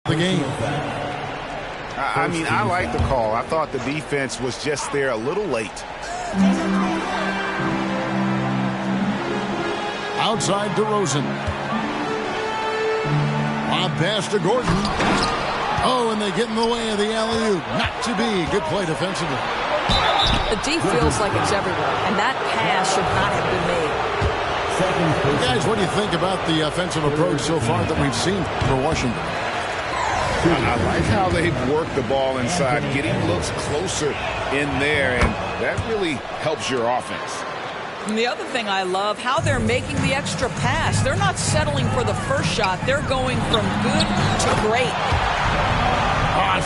the game. I mean, I like the call. I thought the defense was just there a little late. Outside DeRozan. Lob pass to Gordon. Oh, and they get in the way of the alley-oop. Not to be. Good play defensively. The D feels like it's everywhere, and that pass should not have been made. Guys, what do you think about the offensive approach so far that we've seen for Washington? I like how they've worked the ball inside, getting looks closer in there, and that really helps your offense. And the other thing I love, how they're making the extra pass. They're not settling for the first shot. They're going from good to great.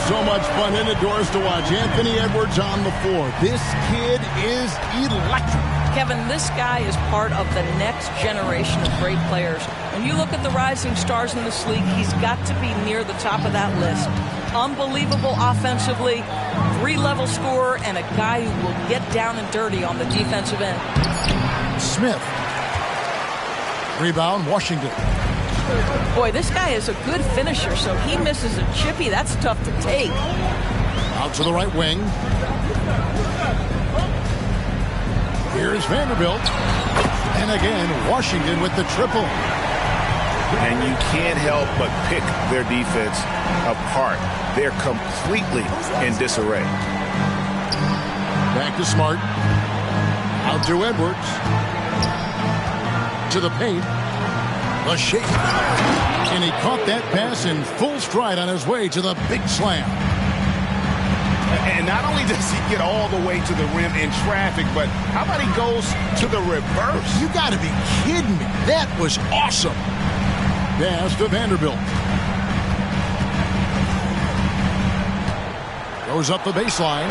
So much fun indoors to watch. Anthony Edwards on the floor. This kid is electric. Kevin, this guy is part of the next generation of great players. When you look at the rising stars in this league, he's got to be near the top of that list. Unbelievable offensively, 3-level scorer, and a guy who will get down and dirty on the defensive end. Smith. Rebound, Washington. Boy, this guy is a good finisher, so he misses a chippy. That's tough to take. Out to the right wing. Here's Vanderbilt. And again, Washington with the triple. And you can't help but pick their defense apart. They're completely in disarray. Back to Smart. Out to Edwards. To the paint. A shake. And he caught that pass in full stride on his way to the big slam. And not only does he get all the way to the rim in traffic, but how about he goes to the reverse? You got to be kidding me. That was awesome. Pass to Vanderbilt. Goes up the baseline.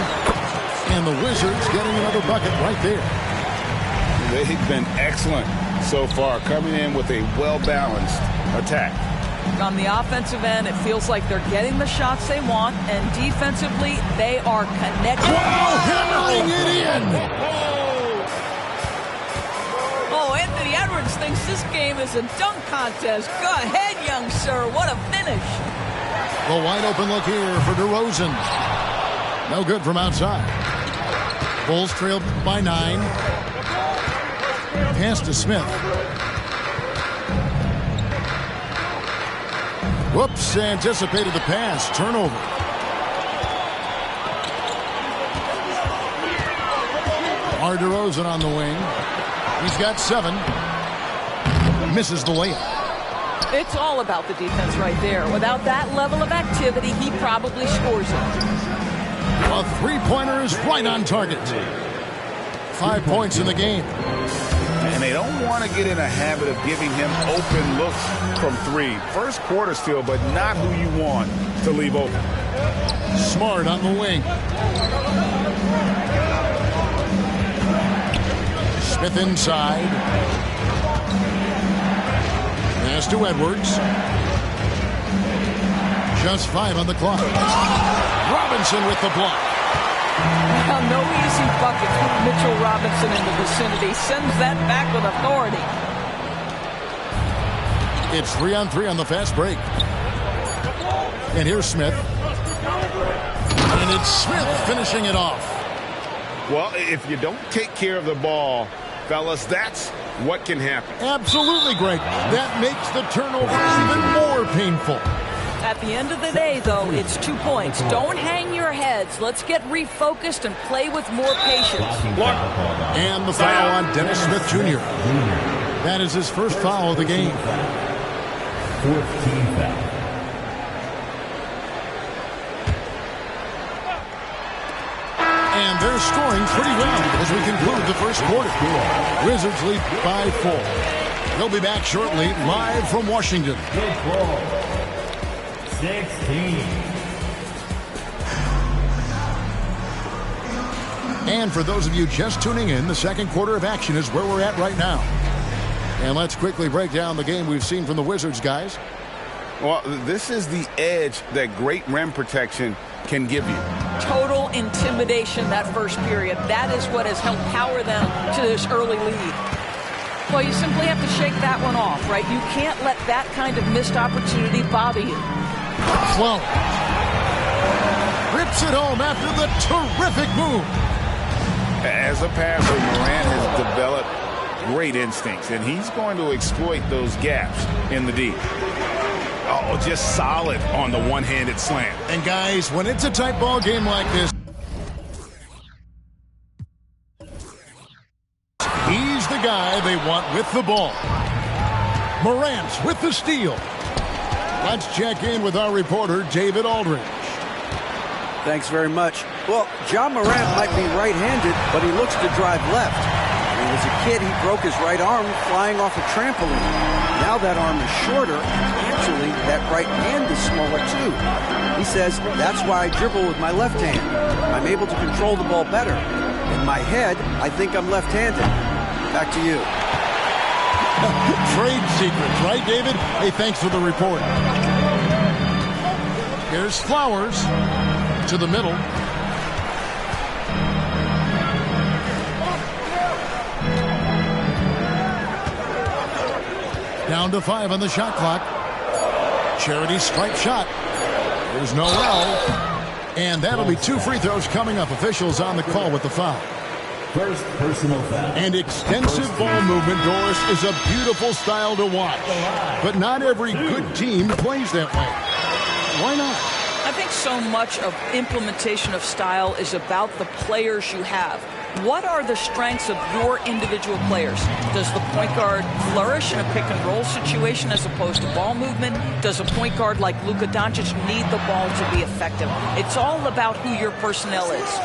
And the Wizards getting another bucket right there. They've been excellent so far, coming in with a well-balanced attack. On the offensive end, it feels like they're getting the shots they want, and defensively, they are connected. Wow, hammering it in! Oh, Anthony Edwards thinks this game is a dunk contest. Go ahead, young sir. What a finish. The wide open look here for DeRozan. No good from outside. Bulls trailed by 9. Pass to Smith. Whoops, anticipated the pass. Turnover. DeMar DeRozan on the wing. He's got 7. Misses the layup. It's all about the defense right there. Without that level of activity, he probably scores it. A three-pointer is right on target. 5 points in the game. And they don't want to get in a habit of giving him open looks from 3. First quarter still, but not who you want to leave open. Smart on the wing. Smith inside. Pass to Edwards. Just 5 on the clock. Robinson with the block. Now, no easy buckets with Mitchell Robinson in the vicinity. Sends that back with authority. It's 3-on-3 on the fast break. And here's Smith. And it's Smith finishing it off. Well, if you don't take care of the ball, fellas, that's what can happen. Absolutely, Greg. That makes the turnover even more painful. At the end of the day, though, it's 2 points. Don't hang your heads. Let's get refocused and play with more patience. And the foul on Dennis Smith Jr. That is his first foul of the game. 14th foul. And they're scoring pretty well as we conclude the first quarter. Wizards lead by 4. They'll be back shortly, live from Washington. 16. And for those of you just tuning in, the second quarter of action is where we're at right now. And let's quickly break down the game we've seen from the Wizards, guys. Well, this is the edge that great rim protection can give you. Total intimidation that first period. That is what has helped power them to this early lead. Well, you simply have to shake that one off, right? You can't let that kind of missed opportunity bother you. Flowers rips it home after the terrific move. As a passer, Morant has developed great instincts, and he's going to exploit those gaps in the D. Oh, just solid on the one-handed slam. And guys, when it's a tight ball game like this, he's the guy they want with the ball. Morant with the steal. Let's check in with our reporter, David Aldridge. Thanks very much. Well, Ja Morant might be right-handed, but he looks to drive left. When he was a kid, he broke his right arm flying off a trampoline. Now that arm is shorter, and actually, that right hand is smaller too. He says, that's why I dribble with my left hand. I'm able to control the ball better. In my head, I think I'm left-handed. Back to you. Trade secrets, right, David? Hey, thanks for the report. Here's Flowers to the middle. Down to 5 on the shot clock. Charity stripe shot. There's no well. And that'll be 2 free throws coming up. Officials on the call with the foul. First personal foul. And extensive ball movement, Doris, is a beautiful style to watch. But not every good team plays that way. Why not? I think so much of implementation of style is about the players you have. What are the strengths of your individual players? Does the point guard flourish in a pick-and-roll situation as opposed to ball movement? Does a point guard like Luka Doncic need the ball to be effective? It's all about who your personnel is.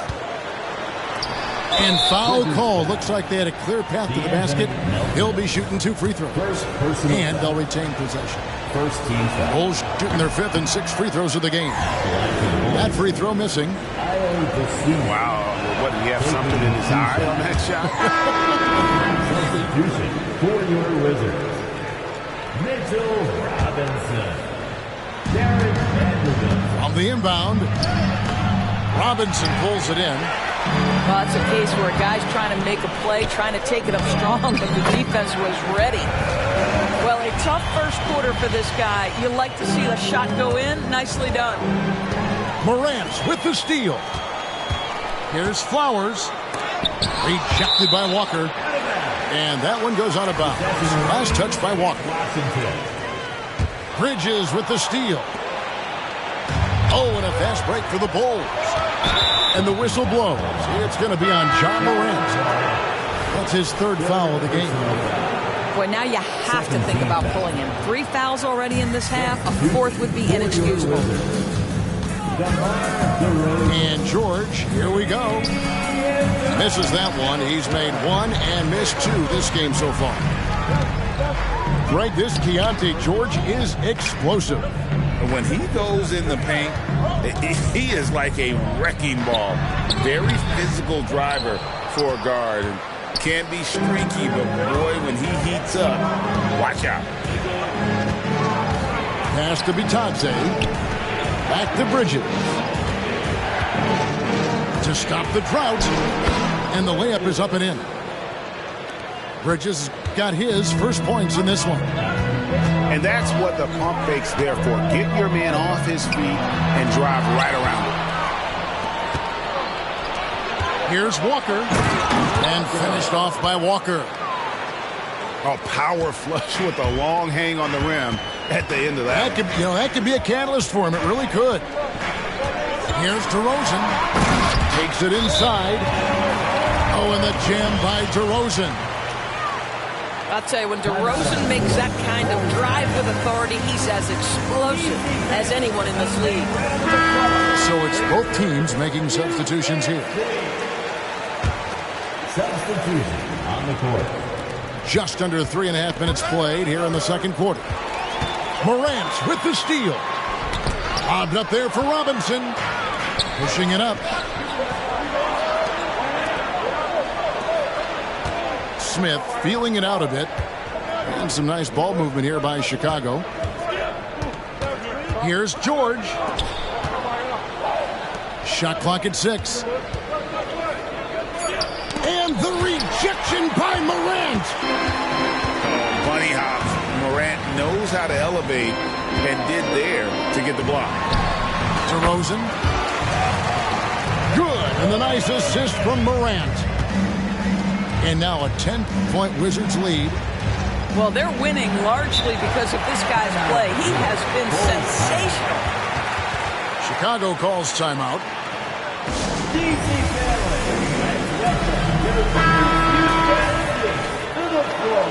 And foul call. Looks like they had a clear path to the basket. He'll be shooting 2 free throws. And they'll retain possession. First team foul. Bulls shooting their 5th and 6th free throws of the game. That free throw missing. Wow. What, did he have something in his eye on that shot? Substitution for your Wizards. Mitchell Robinson. Derek Vanderbilt. On the inbound, Robinson pulls it in. Well, it's a case where a guy's trying to make a play, trying to take it up strong, and the defense was ready. Well, a tough first quarter for this guy. You like to see the shot go in. Nicely done. Morant with the steal. Here's Flowers. Rejected by Walker. And that one goes out of bounds. Last touch by Walker. Bridges with the steal. Oh, and a fast break for the Bulls. And the whistle blows. It's going to be on Ja Morant. That's his 3rd foul of the game. Boy, now you have to think about pulling him. 3 fouls already in this half. A 4th would be inexcusable. And George, here we go. Misses that one. He's made 1 and missed 2 this game so far. Greg, this Keontae George is explosive. When he goes in the paint, he is like a wrecking ball. Very physical driver for a guard. Can be streaky, but boy, when he heats up, watch out. Pass to Bitadze. Back to Bridges. To stop the drought. And the layup is up and in. Bridges got his first points in this one. And that's what the pump fake's there for. Get your man off his feet and drive right around him. Here's Walker. And finished off by Walker. A power flush with a long hang on the rim at the end of that. That could be a catalyst for him. It really could. Here's DeRozan. Takes it inside. Oh, and the jam by DeRozan. I'll tell you, when DeRozan makes that kind of drive with authority, he's as explosive as anyone in this league. So it's both teams making substitutions here. Substitution on the court. Just under 3.5 minutes played here in the second quarter. Morant with the steal. Lobbed up there for Robinson. Pushing it up. Smith feeling it out a bit. And some nice ball movement here by Chicago. Here's George. Shot clock at 6. And the rejection by Morant. Bunny hops. Morant knows how to elevate and did there to get the block. DeRozan. Good. And the nice assist from Morant. And now a 10-point Wizards lead. Well, they're winning largely because of this guy's play. He has been sensational. Chicago calls timeout. DC family, let's welcome to the floor.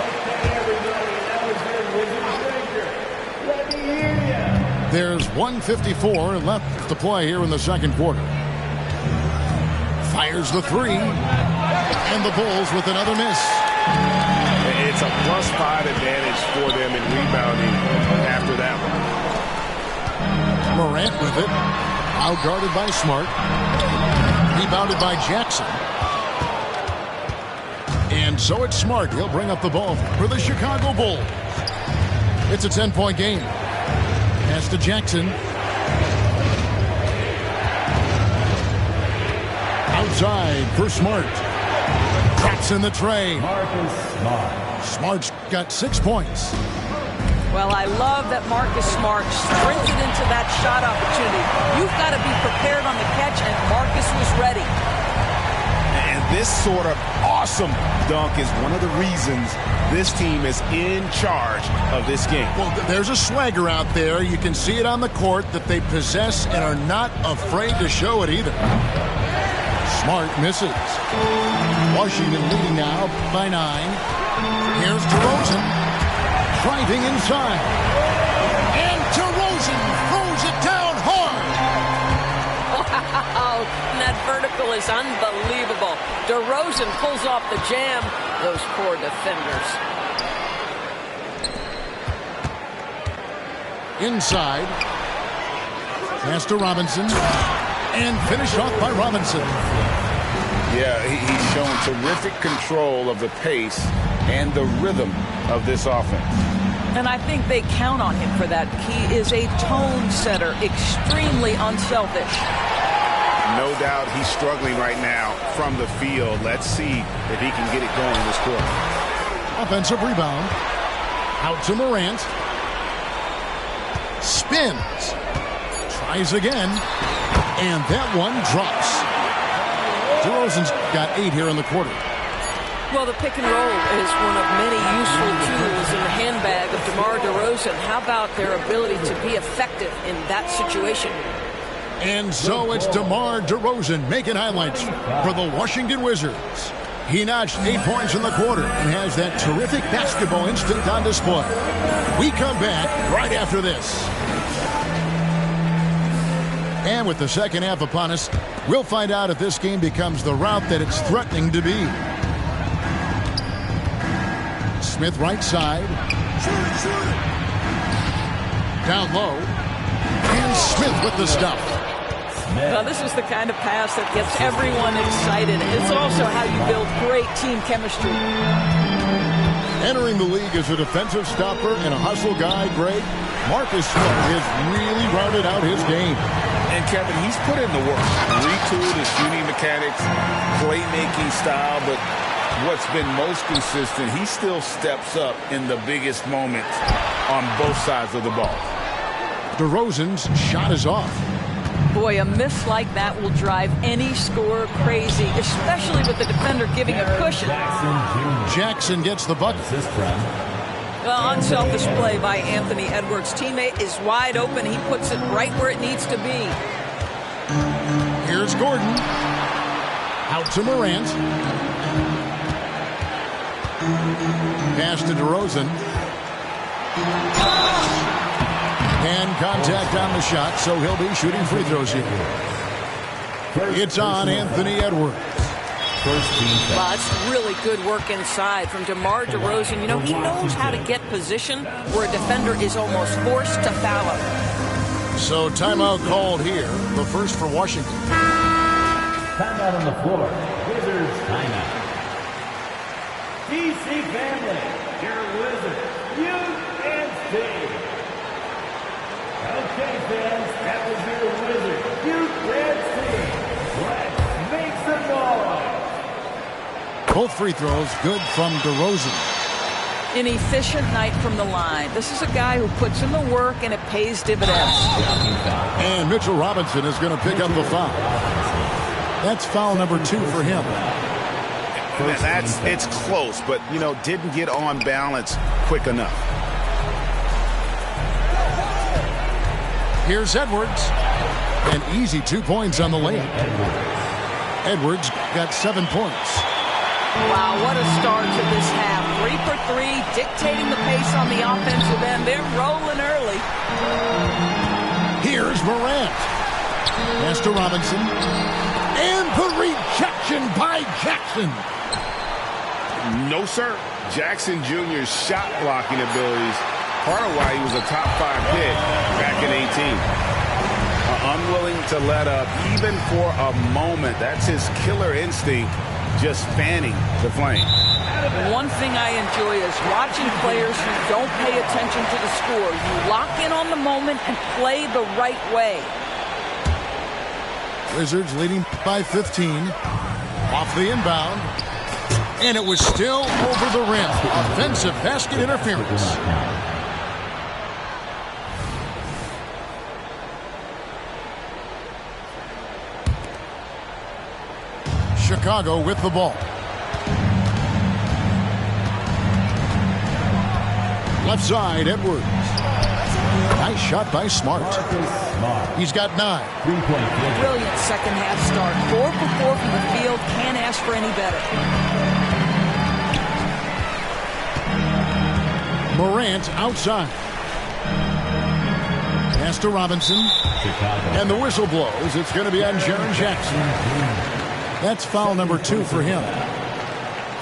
Okay, everybody, that was your Wizards Ranger. Let me hear ya. There's 1:54 left to play here in the second quarter. Fires the three. And the Bulls with another miss. It's a +5 advantage for them in rebounding after that one. Morant with it. Out-guarded by Smart. Rebounded by Jackson. And so it's Smart. He'll bring up the ball for the Chicago Bulls. It's a 10-point game. Pass to Jackson. Outside for Smart. Drops in the tray. Marcus Smart. Smart's got 6 points. Well, I love that Marcus Smart sprinted into that shot opportunity. You've got to be prepared on the catch, and Marcus was ready. And this sort of awesome dunk is one of the reasons this team is in charge of this game. Well, there's a swagger out there. You can see it on the court that they possess and are not afraid to show it either. Smart misses. Washington leading now by 9. Here's DeRozan. Driving inside. And DeRozan throws it down hard. Wow, and that vertical is unbelievable. DeRozan pulls off the jam. Those poor defenders. Inside. Pass to Robinson. And finished off by Robinson. Yeah, he's shown terrific control of the pace and the rhythm of this offense. And I think they count on him for that. He is a tone setter, extremely unselfish. No doubt he's struggling right now from the field. Let's see if he can get it going this quarter. Offensive rebound. Out to Morant. Spins. Tries again. And that one drops. DeRozan's got 8 here in the quarter. Well, the pick and roll is one of many useful tools in the handbag of DeMar DeRozan. How about their ability to be effective in that situation? And so it's DeMar DeRozan making highlights for the Washington Wizards. He notched 8 points in the quarter and has that terrific basketball instinct on display. We come back right after this. And with the second half upon us, we'll find out if this game becomes the route that it's threatening to be. Smith right side. Down low. And Smith with the stuff. Well, this is the kind of pass that gets everyone excited. It's also how you build great team chemistry. Entering the league as a defensive stopper and a hustle guy, Greg, Marcus Smith has really rounded out his game. And Kevin, he's put in the work. Retooled his shooting mechanics, playmaking style, but what's been most consistent, he still steps up in the biggest moments on both sides of the ball. DeRozan's shot is off. Boy, a miss like that will drive any scorer crazy, especially with the defender giving a cushion. Jackson gets the bucket. Well, unselfish play by Anthony Edwards. Teammate is wide open. He puts it right where it needs to be. Here's Gordon. Out to Morant. Pass to DeRozan. And contact on the shot, so he'll be shooting free throws here. It's on Anthony Edwards. Well, it's really good work inside from DeMar DeRozan. You know, he knows how to get position where a defender is almost forced to foul him. So timeout called here, the first for Washington. Timeout on the floor. Wizards timeout. DC family, your Wizards, you and Steve. Okay, fans, that was your Wizards, you and Steve. Let's make some noise. Both free throws good from DeRozan. An efficient night from the line. This is a guy who puts in the work, and it pays dividends. And Mitchell Robinson is going to pick up the foul. That's foul number 2 for him. It's close, but, didn't get on balance quick enough. Here's Edwards. An easy 2 points on the layup. Edwards got 7 points. Wow, what a start to this half. 3 for 3, dictating the pace on the offensive end. They're rolling early. Here's Morant. Pass to Robinson. And the rejection by Jackson. No, sir. Jackson Jr.'s shot blocking abilities, part of why he was a top 5 pick back in 18. Unwilling to let up even for a moment. That's his killer instinct, just fanning the flame. One thing I enjoy is watching players who don't pay attention to the score. You lock in on the moment and play the right way. Wizards leading by 15. Off the inbound. And it was still over the rim. Offensive basket interference. Chicago with the ball. Left side, Edwards. Nice shot by Smart. He's got 9. Brilliant second half start. 4 for 4 from the field. Can't ask for any better. Morant outside. Pass to Robinson. And the whistle blows. It's going to be on Jaren Jackson. That's foul number 2 for him.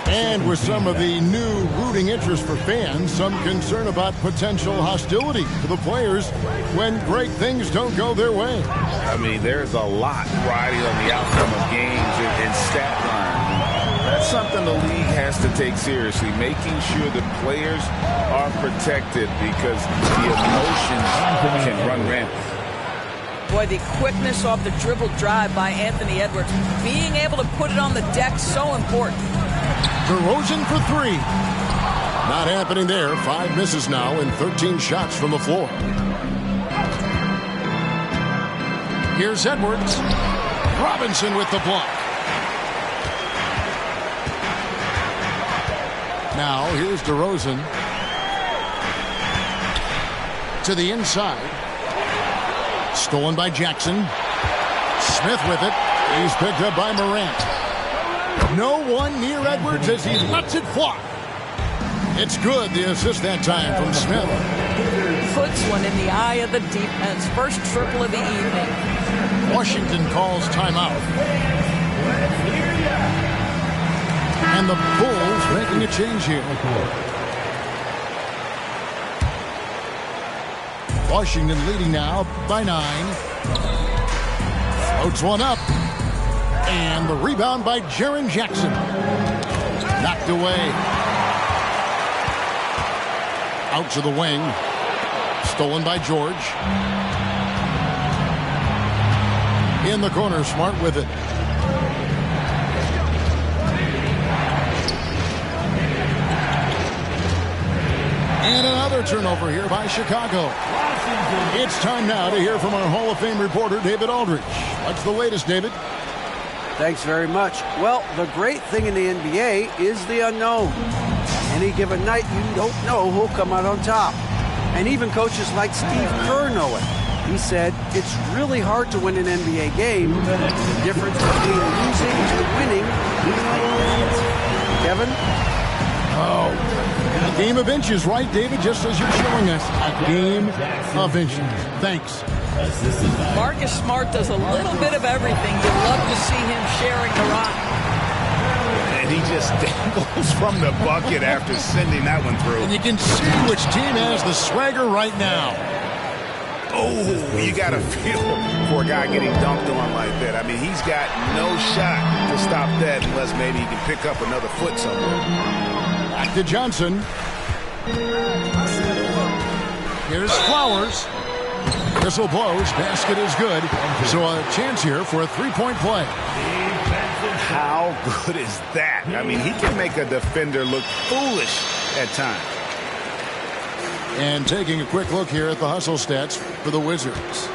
And with some of the new rooting interest for fans, some concern about potential hostility to the players when great things don't go their way. I mean, there's a lot riding on the outcome of games and stat line. That's something the league has to take seriously, making sure that players are protected because the emotions can run rampant. Boy, the quickness off the dribble drive by Anthony Edwards. Being able to put it on the deck, so important. DeRozan for 3. Not happening there. 5 misses now and 13 shots from the floor. Here's Edwards. Robinson with the block. Now here's DeRozan. To the inside. Stolen by Jackson. Smith with it. He's picked up by Morant. No one near Edwards as he lets it fly. It's good, the assist that time from Smith. Puts one in the eye of the defense. First triple of the evening. Washington calls timeout. And the Bulls making a change here. Washington leading now by 9. Floats one up. And the rebound by Jaren Jackson. Knocked away. Out to the wing. Stolen by George. In the corner, Smart with it. And another turnover here by Chicago. It's time now to hear from our Hall of Fame reporter, David Aldridge. What's the latest, David? Thanks very much. Well, the great thing in the NBA is the unknown. Any given night, you don't know who'll come out on top. And even coaches like Steve Kerr know it. He said, it's really hard to win an NBA game. The difference between losing and winning is like minutes. Kevin? Oh, a game of inches, right, David? Just as you're showing us, a game of inches. Thanks. Marcus Smart does a little bit of everything. You love to see him sharing the rock. And he just dangles from the bucket after sending that one through. And you can see which team has the swagger right now. Oh, you got to feel for a guy getting dunked on like that. I mean, he's got no shot to stop that unless maybe he can pick up another foot somewhere. Back to Johnson. Here's Flowers. Whistle blows. Basket is good. So a chance here for a three-point play. How good is that? I mean, he can make a defender look foolish at times. And taking a quick look here at the hustle stats for the Wizards.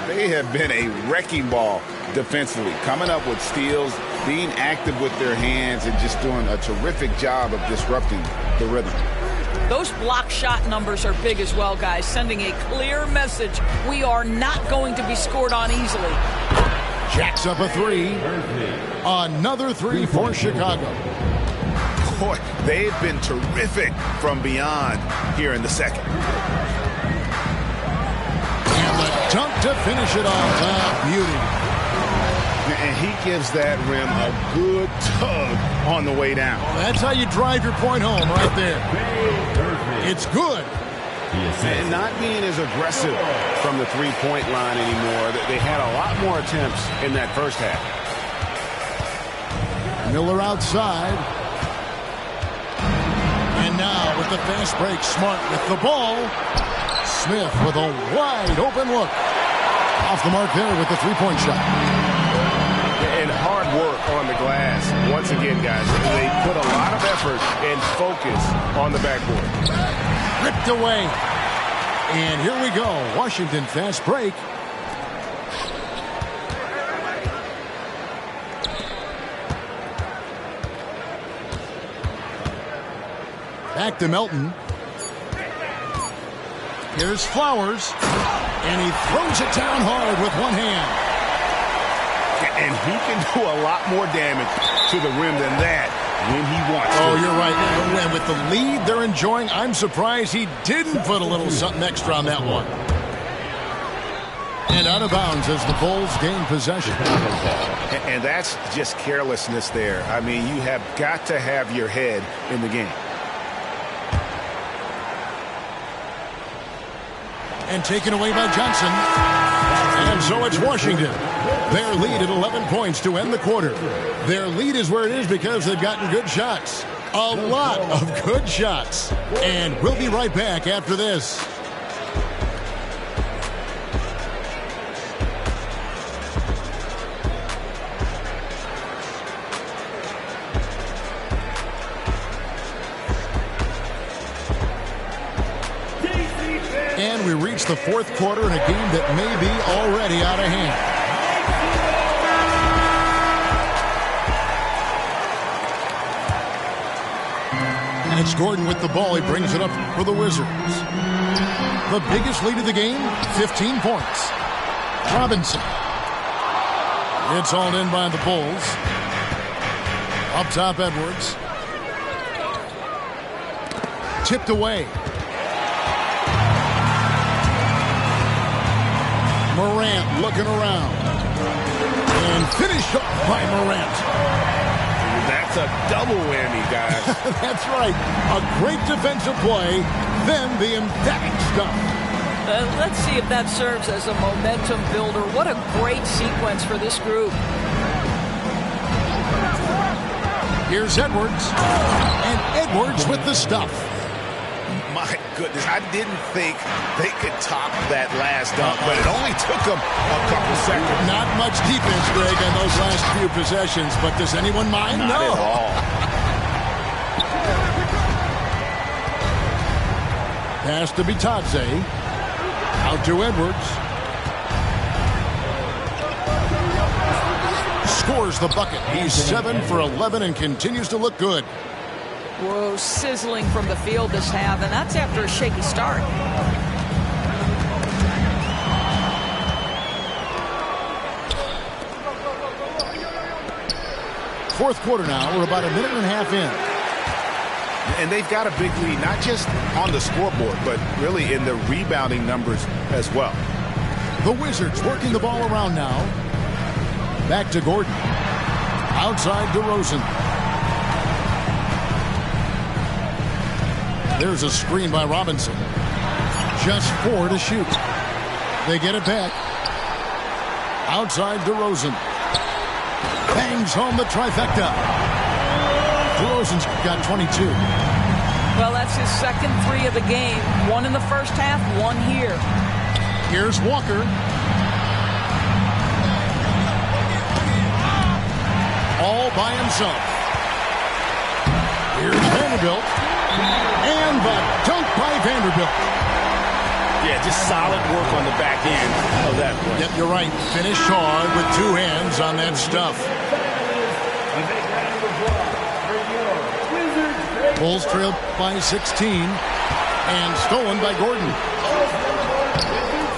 They have been a wrecking ball defensively, coming up with steals, being active with their hands, and just doing a terrific job of disrupting the rhythm. Those block shot numbers are big as well, guys, sending a clear message. We are not going to be scored on easily. Jacks up a three. Another three for Chicago. Boy, they've been terrific from beyond here in the second. And the dunk to finish it off. Beauty. And he gives that rim a good tug on the way down. That's how you drive your point home right there. It's good. And not being as aggressive from the three-point line anymore. They had a lot more attempts in that first half. Miller outside. And now with the fast break, Smart with the ball. Smith with a wide open look. Off the mark there with the three-point shot. And hard work on the glass. Once again, guys, they put a lot of effort and focus on the backboard. Ripped away. And here we go. Washington fast break. Back to Melton. Here's Flowers. And he throws it down hard with one hand. And he can do a lot more damage to the rim than that when he wants to. Oh, you're right. And with the lead they're enjoying, I'm surprised he didn't put a little something extra on that one. And out of bounds as the Bulls gain possession. And that's just carelessness there. I mean, you have got to have your head in the game. And taken away by Johnson. And so it's Washington. Their lead at 11 points to end the quarter. Their lead is where it is because they've gotten good shots. A lot of good shots. And we'll be right back after this. And we reach the fourth quarter in a game that may be already out of hand. And it's Gordon with the ball. He brings it up for the Wizards. The biggest lead of the game, 15 points. Robinson. It's hauled in by the Bulls. Up top, Edwards. Tipped away. Morant looking around. And finished off by Morant. That's a double whammy, guys. That's right. A great defensive play, then the emphatic stop. Let's see if that serves as a momentum builder. What a great sequence for this group. Here's Edwards. And Edwards with the stuff. My goodness, I didn't think they could top that last dunk, but it only took them a couple seconds. Not much defense, Greg, on those last few possessions, but does anyone mind? Not No. at all. Pass to Bitadze. Out to Edwards. Scores the bucket. He's 7 for 11 and continues to look good. Whoa, sizzling from the field this half, and that's after a shaky start. Fourth quarter now. We're about a minute and a half in. And they've got a big lead, not just on the scoreboard, but really in the rebounding numbers as well. The Wizards working the ball around now. Back to Gordon. Outside DeRozan. There's a screen by Robinson. Just 4 to shoot. They get it back. Outside DeRozan. Bangs home the trifecta. DeRozan's got 22. Well, that's his second three of the game. One in the first half, one here. Here's Walker. All by himself. Here's Vanderbilt. And the dunk by Vanderbilt. Yeah, just solid work on the back end of that play. Yep, you're right. Finished hard with two hands on that stuff. Bulls trailed by 16 and stolen by Gordon.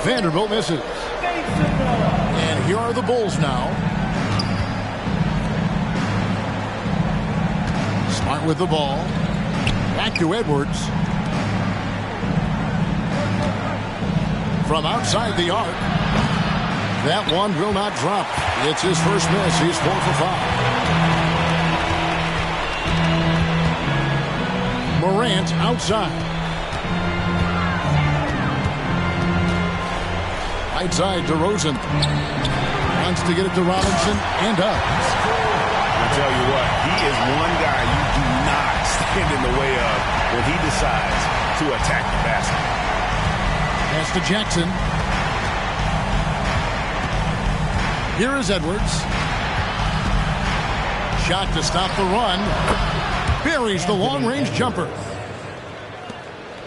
Vanderbilt misses. And here are the Bulls now. Smart with the ball. Back to Edwards. From outside the arc. That one will not drop. It's his first miss. He's 4 for 5. Morant outside. Right side to Rosen. Wants to get it to Robinson and up. I tell you what, he is one guy you do not stand in the way of when he decides to attack the basket. Pass to Jackson. Here is Edwards. Shot to stop the run. Buries the long-range jumper.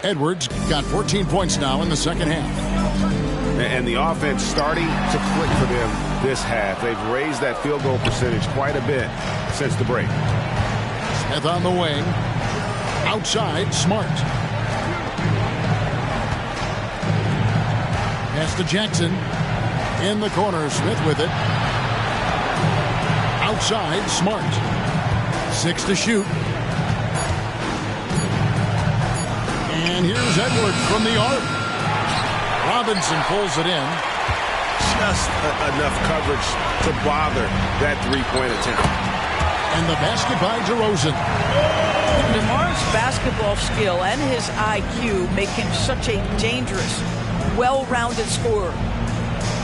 Edwards got 14 points now in the second half. And the offense starting to click for them this half. They've raised that field goal percentage quite a bit since the break. Smith on the wing. Outside, Smart. Pass to Jackson. In the corner, Smith with it. Outside, Smart. 6 to shoot. And here's Edwards from the arc. Robinson pulls it in. Just enough coverage to bother that three-point attempt. And the basket by DeRozan. DeMar's basketball skill and his IQ make him such a dangerous, well-rounded scorer.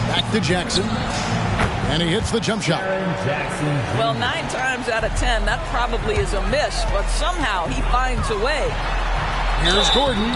Back to Jackson. And he hits the jump shot. Well, 9 times out of 10, that probably is a miss, but somehow he finds a way. Here's Gordon.